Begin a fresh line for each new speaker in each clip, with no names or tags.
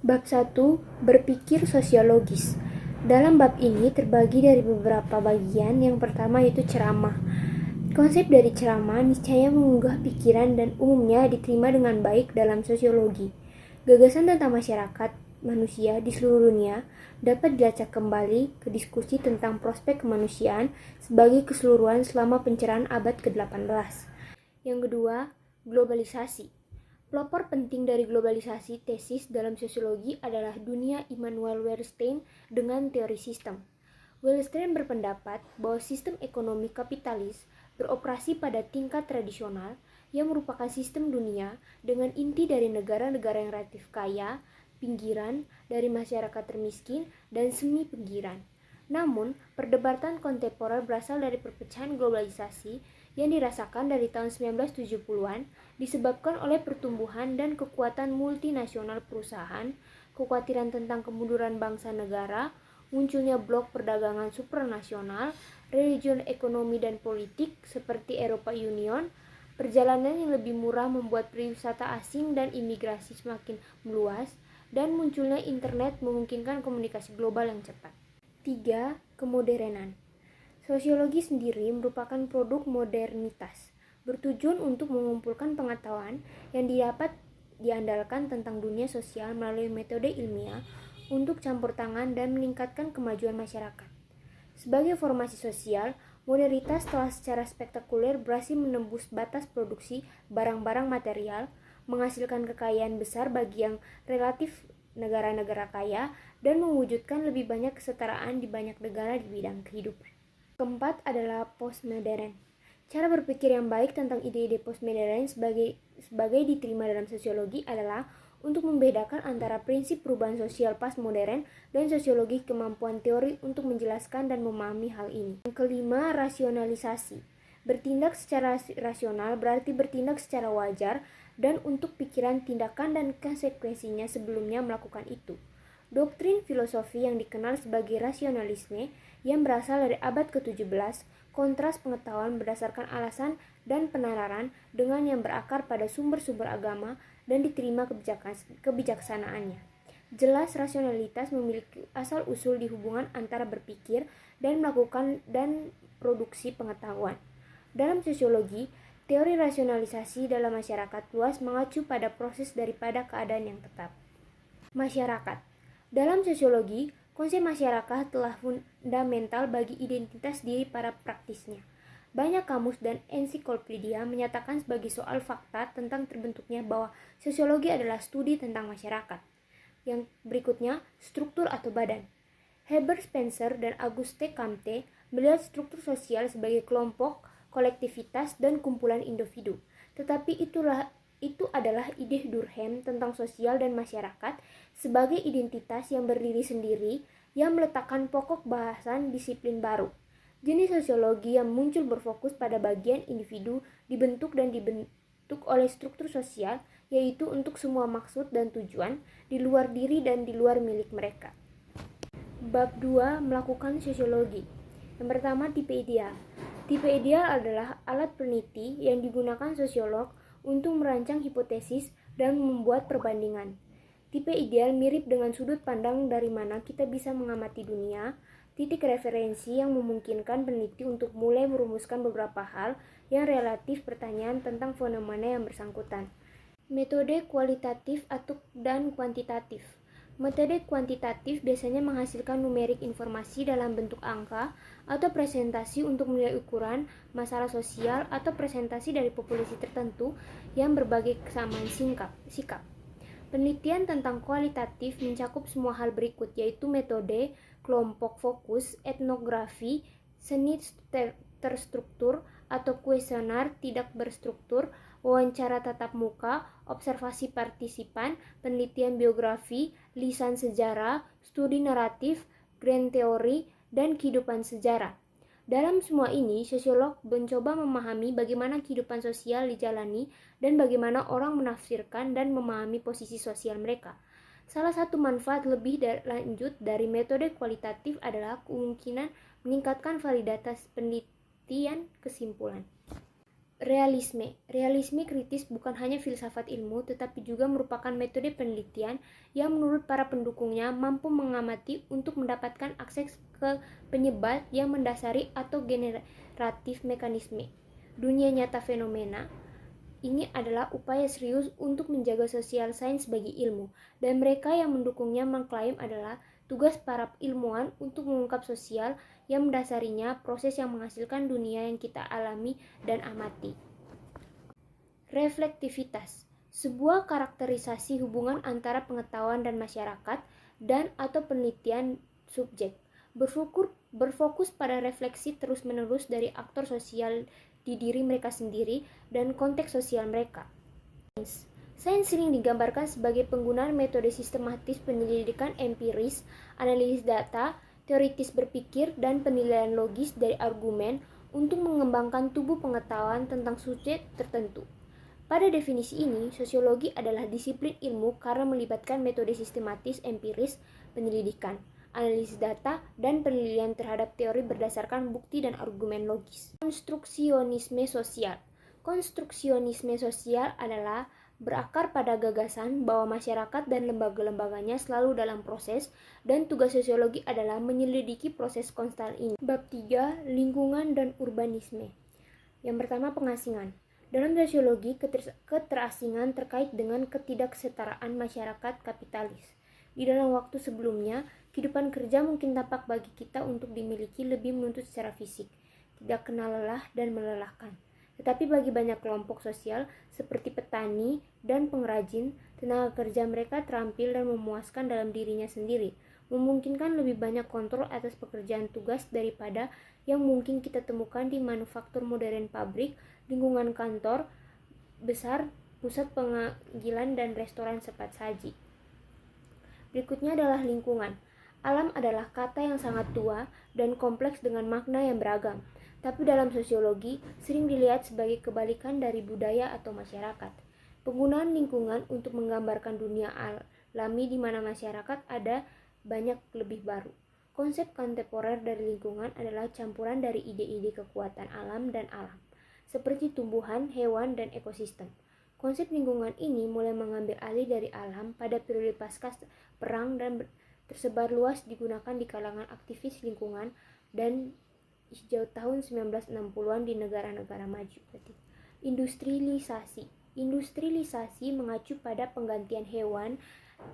Bab 1. Berpikir sosiologis. Dalam bab ini terbagi dari beberapa bagian. Yang pertama yaitu ceramah. Konsep dari ceramah niscaya menggugah pikiran dan umumnya diterima dengan baik dalam sosiologi. Gagasan tentang masyarakat manusia di seluruh dunia dapat dilacak kembali ke diskusi tentang prospek kemanusiaan sebagai keseluruhan selama pencerahan abad ke-18. Yang kedua, globalisasi. Pelopor penting dari globalisasi tesis dalam sosiologi adalah dunia Immanuel Wallerstein dengan teori sistem. Wallerstein berpendapat bahwa sistem ekonomi kapitalis beroperasi pada tingkat tradisional yang merupakan sistem dunia dengan inti dari negara-negara yang relatif kaya, pinggiran, dari masyarakat termiskin, dan semi-pinggiran. Namun, perdebatan kontemporer berasal dari perpecahan globalisasi yang dirasakan dari tahun 1970-an disebabkan oleh pertumbuhan dan kekuatan multinasional perusahaan, kekhawatiran tentang kemunduran bangsa negara, munculnya blok perdagangan supranasional, region ekonomi dan politik seperti Eropa Union, perjalanan yang lebih murah membuat pariwisata asing dan imigrasi semakin meluas, dan munculnya internet memungkinkan komunikasi global yang cepat. 3. Kemodernan. Sosiologi sendiri merupakan produk modernitas, bertujuan untuk mengumpulkan pengetahuan yang dapat diandalkan tentang dunia sosial melalui metode ilmiah untuk campur tangan dan meningkatkan kemajuan masyarakat. Sebagai formasi sosial, modernitas telah secara spektakuler berhasil menembus batas produksi barang-barang material, menghasilkan kekayaan besar bagi yang relatif negara-negara kaya, dan mewujudkan lebih banyak kesetaraan di banyak negara di bidang kehidupan. Keempat adalah postmodern. Cara berpikir yang baik tentang ide-ide postmodern sebagai diterima dalam sosiologi adalah untuk membedakan antara prinsip perubahan sosial postmodern dan sosiologi kemampuan teori untuk menjelaskan dan memahami hal ini. Yang kelima, rasionalisasi. Bertindak secara rasional berarti bertindak secara wajar dan untuk pikiran, tindakan, dan konsekuensinya sebelumnya melakukan itu. Doktrin filosofi yang dikenal sebagai rasionalisme yang berasal dari abad ke-17, kontras pengetahuan berdasarkan alasan dan penalaran dengan yang berakar pada sumber-sumber agama dan diterima kebijaksanaannya. Jelas rasionalitas memiliki asal-usul di hubungan antara berpikir dan melakukan dan produksi pengetahuan. Dalam sosiologi, teori rasionalisasi dalam masyarakat luas mengacu pada proses daripada keadaan yang tetap. Masyarakat. Dalam sosiologi, konsep masyarakat telah fundamental bagi identitas diri para praktisnya. Banyak kamus dan ensiklopedia menyatakan sebagai soal fakta tentang terbentuknya bahwa sosiologi adalah studi tentang masyarakat. Yang berikutnya, struktur atau badan. Herbert Spencer dan Auguste Comte melihat struktur sosial sebagai kelompok, kolektivitas, dan kumpulan individu. Tetapi itu adalah ide Durkheim tentang sosial dan masyarakat sebagai identitas yang berdiri sendiri yang meletakkan pokok bahasan disiplin baru. Jenis sosiologi yang muncul berfokus pada bagian individu dibentuk oleh struktur sosial, yaitu untuk semua maksud dan tujuan di luar diri dan di luar milik mereka. Bab 2. Melakukan sosiologi. Yang pertama, tipe ideal. Tipe ideal adalah alat peneliti yang digunakan sosiolog untuk merancang hipotesis dan membuat perbandingan. Tipe ideal mirip dengan sudut pandang dari mana kita bisa mengamati dunia, titik referensi yang memungkinkan peneliti untuk mulai merumuskan beberapa hal yang relatif pertanyaan tentang fenomena yang bersangkutan. Metode kualitatif dan kuantitatif. Metode kuantitatif biasanya menghasilkan numerik informasi dalam bentuk angka atau presentasi untuk menilai ukuran, masalah sosial, atau presentasi dari populasi tertentu yang berbagai kesamaan sikap. Penelitian tentang kualitatif mencakup semua hal berikut, yaitu metode, kelompok fokus, etnografi, seni terstruktur atau kuesioner tidak berstruktur, wawancara tatap muka, observasi partisipan, penelitian biografi, lisan sejarah, studi naratif, grand teori, dan kehidupan sejarah. Dalam semua ini, sosiolog mencoba memahami bagaimana kehidupan sosial dijalani dan bagaimana orang menafsirkan dan memahami posisi sosial mereka. Salah satu manfaat lebih lanjut dari metode kualitatif adalah kemungkinan meningkatkan validitas penelitian kesimpulan. Realisme kritis bukan hanya filsafat ilmu, tetapi juga merupakan metode penelitian yang menurut para pendukungnya mampu mengamati untuk mendapatkan akses ke penyebab yang mendasari atau generatif mekanisme dunia nyata fenomena. Ini adalah upaya serius untuk menjaga sosial sains bagi ilmu, dan mereka yang mendukungnya mengklaim adalah tugas para ilmuwan untuk mengungkap sosial yang mendasarinya proses yang menghasilkan dunia yang kita alami dan amati. Reflektivitas, sebuah karakterisasi hubungan antara pengetahuan dan masyarakat dan atau penelitian subjek, berfokus pada refleksi terus-menerus dari aktor sosial di diri mereka sendiri dan konteks sosial mereka. Sains sering digambarkan sebagai penggunaan metode sistematis penyelidikan empiris, analisis data, teoritis berpikir, dan penilaian logis dari argumen untuk mengembangkan tubuh pengetahuan tentang subjek tertentu. Pada definisi ini, sosiologi adalah disiplin ilmu karena melibatkan metode sistematis empiris penyelidikan, analisis data, dan penelitian terhadap teori berdasarkan bukti dan argumen logis. Konstruksionisme sosial adalah berakar pada gagasan bahwa masyarakat dan lembaga-lembaganya selalu dalam proses, dan tugas sosiologi adalah menyelidiki proses konstan ini. Bab 3, lingkungan dan urbanisme. Yang pertama, pengasingan. Dalam sosiologi, keterasingan terkait dengan ketidaksetaraan masyarakat kapitalis. Di dalam waktu sebelumnya, kehidupan kerja mungkin tampak bagi kita untuk dimiliki lebih menuntut secara fisik, tidak kenal lelah dan melelahkan. Tetapi bagi banyak kelompok sosial seperti petani dan pengrajin, tenaga kerja mereka terampil dan memuaskan dalam dirinya sendiri, memungkinkan lebih banyak kontrol atas pekerjaan tugas daripada yang mungkin kita temukan di manufaktur modern, pabrik, lingkungan kantor besar, pusat pengadilan, dan restoran cepat saji. Berikutnya adalah lingkungan. Alam adalah kata yang sangat tua dan kompleks dengan makna yang beragam, tapi dalam sosiologi sering dilihat sebagai kebalikan dari budaya atau masyarakat. Penggunaan lingkungan untuk menggambarkan dunia alami di mana masyarakat ada banyak lebih baru. Konsep kontemporer dari lingkungan adalah campuran dari ide-ide kekuatan alam dan alam, seperti tumbuhan, hewan, dan ekosistem. Konsep lingkungan ini mulai mengambil alih dari alam pada periode pasca perang dan tersebar luas digunakan di kalangan aktivis lingkungan dan hijau tahun 1960-an di negara-negara maju. Industrialisasi mengacu pada penggantian hewan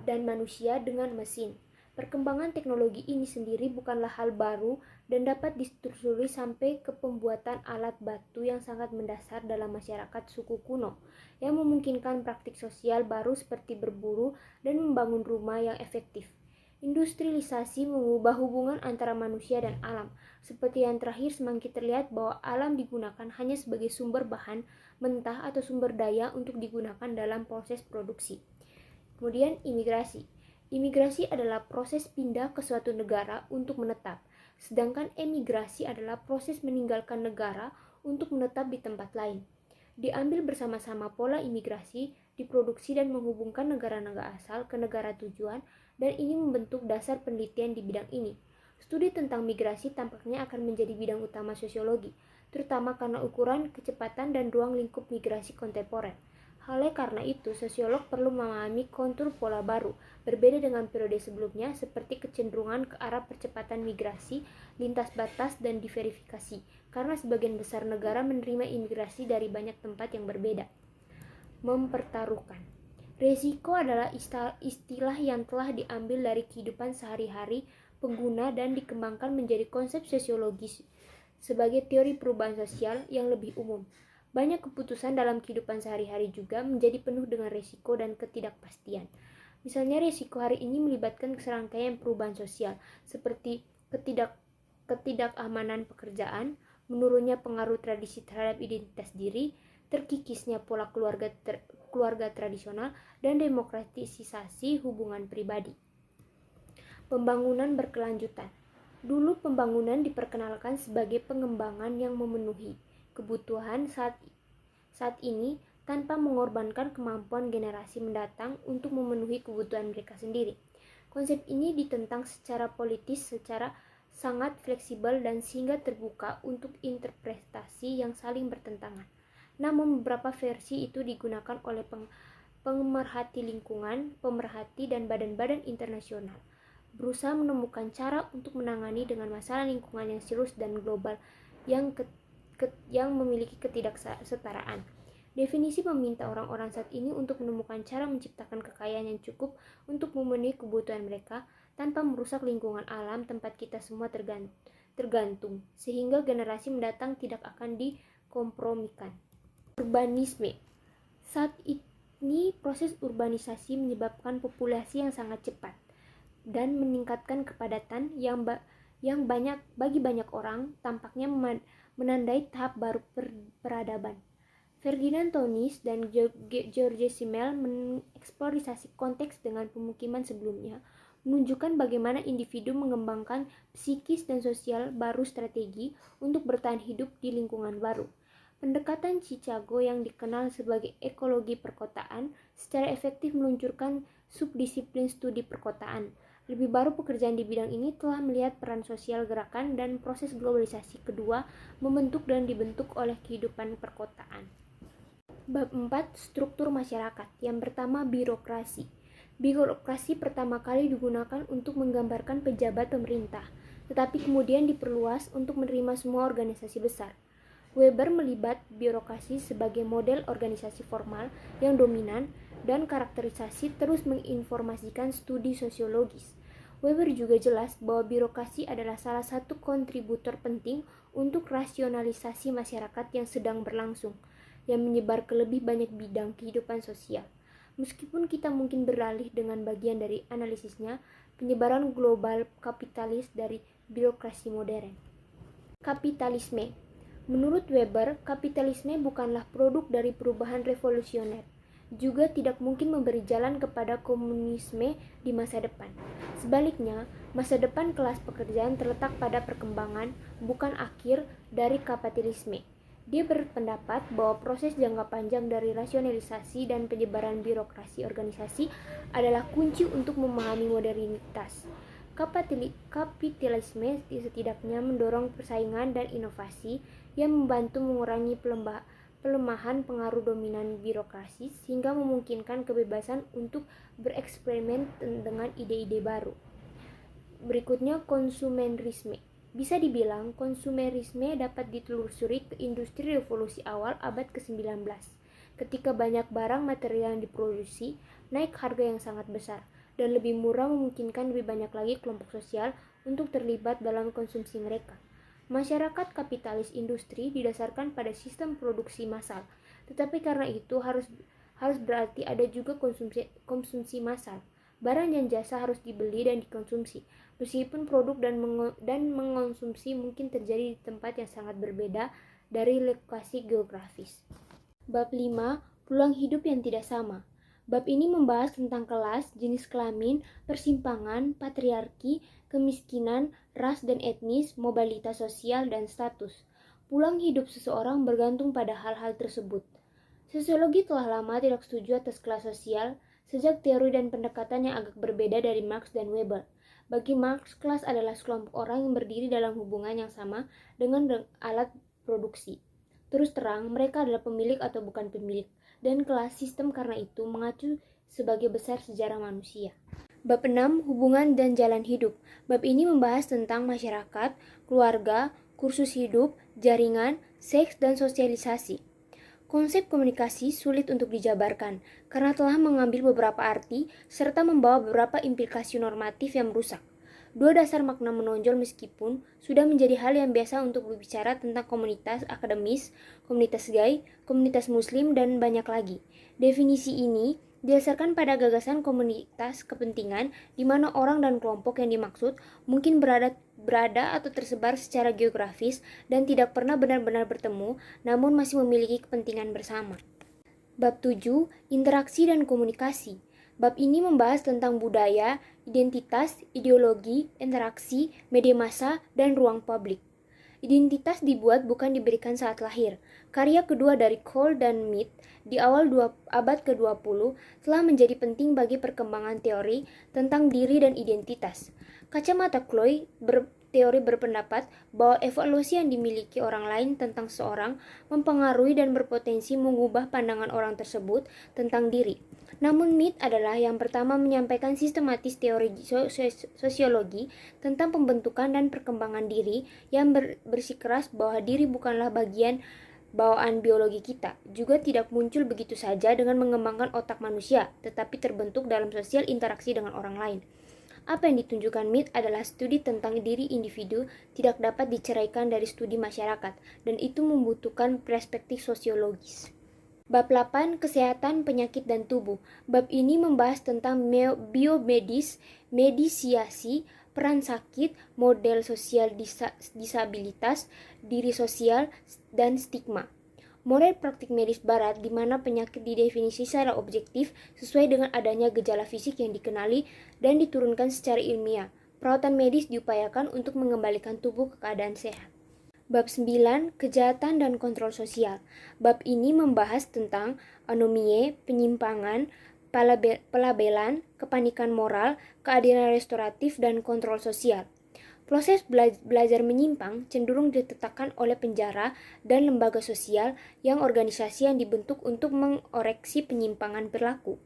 dan manusia dengan mesin. Perkembangan teknologi ini sendiri bukanlah hal baru dan dapat ditelusuri sampai ke pembuatan alat batu yang sangat mendasar dalam masyarakat suku kuno, yang memungkinkan praktik sosial baru seperti berburu dan membangun rumah yang efektif. Industrialisasi mengubah hubungan antara manusia dan alam, seperti yang terakhir semakin terlihat bahwa alam digunakan hanya sebagai sumber bahan mentah atau sumber daya untuk digunakan dalam proses produksi. Kemudian imigrasi. Imigrasi adalah proses pindah ke suatu negara untuk menetap, sedangkan emigrasi adalah proses meninggalkan negara untuk menetap di tempat lain. Diambil bersama-sama pola imigrasi, diproduksi dan menghubungkan negara-negara asal ke negara tujuan, dan ini membentuk dasar penelitian di bidang ini. Studi tentang migrasi tampaknya akan menjadi bidang utama sosiologi, terutama karena ukuran, kecepatan, dan ruang lingkup migrasi kontemporer. Oleh karena itu, sosiolog perlu memahami kontur pola baru, berbeda dengan periode sebelumnya, seperti kecenderungan ke arah percepatan migrasi, lintas batas, dan diverifikasi, karena sebagian besar negara menerima imigrasi dari banyak tempat yang berbeda. Mempertaruhkan. Resiko adalah istilah yang telah diambil dari kehidupan sehari-hari pengguna dan dikembangkan menjadi konsep sosiologis sebagai teori perubahan sosial yang lebih umum. Banyak keputusan dalam kehidupan sehari-hari juga menjadi penuh dengan resiko dan ketidakpastian. Misalnya resiko hari ini melibatkan serangkaian perubahan sosial seperti ketidakamanan pekerjaan, menurunnya pengaruh tradisi terhadap identitas diri, terkikisnya pola keluarga tradisional, dan demokratisasi hubungan pribadi. Pembangunan berkelanjutan. Dulu pembangunan diperkenalkan sebagai pengembangan yang memenuhi kebutuhan saat ini tanpa mengorbankan kemampuan generasi mendatang untuk memenuhi kebutuhan mereka sendiri. Konsep ini ditentang secara politis secara sangat fleksibel dan sehingga terbuka untuk interpretasi yang saling bertentangan. Namun beberapa versi itu digunakan oleh pemerhati lingkungan, pemerhati, dan badan-badan internasional, berusaha menemukan cara untuk menangani dengan masalah lingkungan yang serius dan global yang memiliki ketidaksetaraan. Definisi meminta orang-orang saat ini untuk menemukan cara menciptakan kekayaan yang cukup untuk memenuhi kebutuhan mereka tanpa merusak lingkungan alam tempat kita semua tergantung, sehingga generasi mendatang tidak akan dikompromikan. Urbanisme. Saat ini proses urbanisasi menyebabkan populasi yang sangat cepat dan meningkatkan kepadatan yang banyak bagi banyak orang, tampaknya menandai tahap baru peradaban. Ferdinand Tönnies dan George Simmel mengeksplorasi konteks dengan pemukiman sebelumnya, menunjukkan bagaimana individu mengembangkan psikis dan sosial baru strategi untuk bertahan hidup di lingkungan baru. Pendekatan Chicago yang dikenal sebagai ekologi perkotaan secara efektif meluncurkan subdisiplin studi perkotaan. Lebih baru pekerjaan di bidang ini telah melihat peran sosial gerakan dan proses globalisasi kedua membentuk dan dibentuk oleh kehidupan perkotaan. Bab 4. Struktur masyarakat. Yang pertama, birokrasi. Birokrasi pertama kali digunakan untuk menggambarkan pejabat pemerintah, tetapi kemudian diperluas untuk menerima semua organisasi besar. Weber melibat birokrasi sebagai model organisasi formal yang dominan dan karakterisasi terus menginformasikan studi sosiologis. Weber juga jelas bahwa birokrasi adalah salah satu kontributor penting untuk rasionalisasi masyarakat yang sedang berlangsung, yang menyebar ke lebih banyak bidang kehidupan sosial. Meskipun kita mungkin beralih dengan bagian dari analisisnya, penyebaran global kapitalis dari birokrasi modern. Kapitalisme. Menurut Weber, kapitalisme bukanlah produk dari perubahan revolusioner, juga tidak mungkin memberi jalan kepada komunisme di masa depan. Sebaliknya, masa depan kelas pekerjaan terletak pada perkembangan, bukan akhir dari kapitalisme. Dia berpendapat bahwa proses jangka panjang dari rasionalisasi dan penyebaran birokrasi organisasi adalah kunci untuk memahami modernitas. Kapitalisme setidaknya mendorong persaingan dan inovasi yang membantu mengurangi pelemahan pengaruh dominan birokrasi sehingga memungkinkan kebebasan untuk bereksperimen dengan ide-ide baru. Berikutnya, konsumerisme. Bisa dibilang, konsumerisme dapat ditelusuri ke industri revolusi awal abad ke-19, ketika banyak barang material yang diproduksi naik harga yang sangat besar, dan lebih murah memungkinkan lebih banyak lagi kelompok sosial untuk terlibat dalam konsumsi mereka. Masyarakat kapitalis industri didasarkan pada sistem produksi massal, tetapi karena itu harus berarti ada juga konsumsi massal. Barang dan jasa harus dibeli dan dikonsumsi, meskipun produk dan mengonsumsi mungkin terjadi di tempat yang sangat berbeda dari lokasi geografis. Bab 5. Peluang hidup yang tidak sama. Bab ini membahas tentang kelas, jenis kelamin, persimpangan, patriarki, kemiskinan, ras dan etnis, mobilitas sosial, dan status. Peluang hidup seseorang bergantung pada hal-hal tersebut. Sosiologi telah lama tidak setuju atas kelas sosial, sejak teori dan pendekatan yang agak berbeda dari Marx dan Weber. Bagi Marx, kelas adalah sekelompok orang yang berdiri dalam hubungan yang sama dengan alat produksi. Terus terang, mereka adalah pemilik atau bukan pemilik, dan kelas sistem karena itu mengacu sebagai besar sejarah manusia. Bab 6. Hubungan dan jalan hidup. Bab ini membahas tentang masyarakat, keluarga, kursus hidup, jaringan, seks, dan sosialisasi. Konsep komunikasi sulit untuk dijabarkan karena telah mengambil beberapa arti serta membawa beberapa implikasi normatif yang merusak. Dua dasar makna menonjol meskipun sudah menjadi hal yang biasa untuk berbicara tentang komunitas akademis, komunitas gay, komunitas muslim, dan banyak lagi. Definisi ini didasarkan pada gagasan komunitas kepentingan di mana orang dan kelompok yang dimaksud mungkin berada atau tersebar secara geografis dan tidak pernah benar-benar bertemu, namun masih memiliki kepentingan bersama. Bab 7. Interaksi dan komunikasi. Bab ini membahas tentang budaya, identitas, ideologi, interaksi, media massa, dan ruang publik. Identitas dibuat bukan diberikan saat lahir. Karya kedua dari Cole dan Mead di awal abad ke-20 telah menjadi penting bagi perkembangan teori tentang diri dan identitas. Kacamata Chloe teori berpendapat bahwa evaluasi yang dimiliki orang lain tentang seseorang mempengaruhi dan berpotensi mengubah pandangan orang tersebut tentang diri. Namun Mead adalah yang pertama menyampaikan sistematis teori sosiologi tentang pembentukan dan perkembangan diri yang bersikeras bahwa diri bukanlah bagian bawaan biologi kita, juga tidak muncul begitu saja dengan mengembangkan otak manusia, tetapi terbentuk dalam sosial interaksi dengan orang lain. Apa yang ditunjukkan Mead adalah studi tentang diri individu tidak dapat diceraikan dari studi masyarakat, dan itu membutuhkan perspektif sosiologis. Bab 8, Kesehatan, Penyakit, dan Tubuh. Bab ini membahas tentang biomedis, medisiasi, peran sakit, model sosial disabilitas, diri sosial, dan stigma. Model praktik medis barat di mana penyakit didefinisi secara objektif sesuai dengan adanya gejala fisik yang dikenali dan diturunkan secara ilmiah. Perawatan medis diupayakan untuk mengembalikan tubuh ke keadaan sehat. Bab 9, Kejahatan dan Kontrol Sosial. Bab ini membahas tentang anomie, penyimpangan, pelabelan, kepanikan moral, keadilan restoratif, dan kontrol sosial. Proses belajar menyimpang cenderung ditetapkan oleh penjara dan lembaga sosial yang organisasi yang dibentuk untuk mengoreksi penyimpangan perilaku.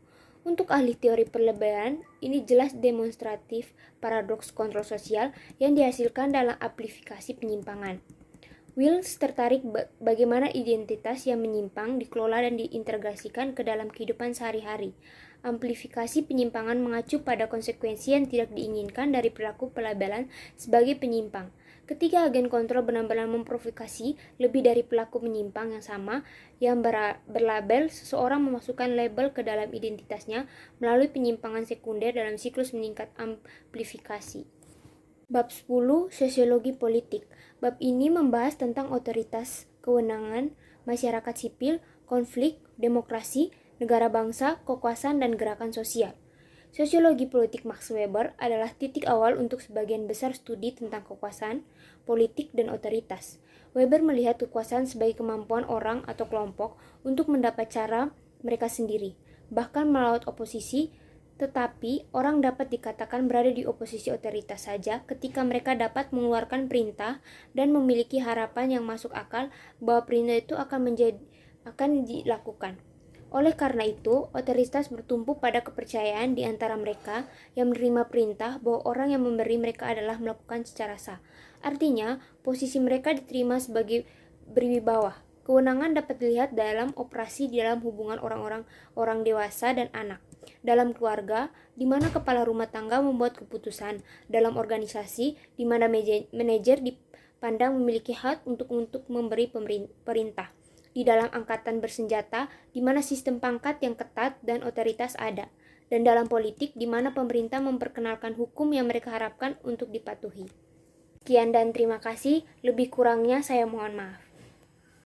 Untuk ahli teori pelabelan, ini jelas demonstratif paradoks kontrol sosial yang dihasilkan dalam amplifikasi penyimpangan. Wills tertarik bagaimana identitas yang menyimpang dikelola dan diintegrasikan ke dalam kehidupan sehari-hari. Amplifikasi penyimpangan mengacu pada konsekuensi yang tidak diinginkan dari perilaku pelabelan sebagai penyimpang. Ketika agen kontrol benar-benar memprovokasi lebih dari pelaku menyimpang yang sama yang berlabel, seseorang memasukkan label ke dalam identitasnya melalui penyimpangan sekunder dalam siklus meningkat amplifikasi. Bab 10, Sosiologi Politik. Bab ini membahas tentang otoritas, kewenangan, masyarakat sipil, konflik, demokrasi, negara bangsa, kekuasaan, dan gerakan sosial. Sosiologi politik Max Weber adalah titik awal untuk sebagian besar studi tentang kekuasaan, politik, dan otoritas. Weber melihat kekuasaan sebagai kemampuan orang atau kelompok untuk mendapat cara mereka sendiri, bahkan melawan oposisi. Tetapi, orang dapat dikatakan berada di oposisi otoritas saja ketika mereka dapat mengeluarkan perintah dan memiliki harapan yang masuk akal bahwa perintah itu akan dilakukan. Oleh karena itu, otoritas bertumpu pada kepercayaan di antara mereka yang menerima perintah bahwa orang yang memberi mereka adalah melakukan secara sah. Artinya, posisi mereka diterima sebagai berwibawa. Kewenangan dapat dilihat dalam operasi di dalam hubungan orang dewasa dan anak. Dalam keluarga, di mana kepala rumah tangga membuat keputusan. Dalam organisasi, di mana manajer dipandang memiliki hak untuk memberi perintah. Di dalam angkatan bersenjata, di mana sistem pangkat yang ketat dan otoritas ada. Dan dalam politik, di mana pemerintah memperkenalkan hukum yang mereka harapkan untuk dipatuhi. Sekian dan terima kasih. Lebih kurangnya saya mohon maaf.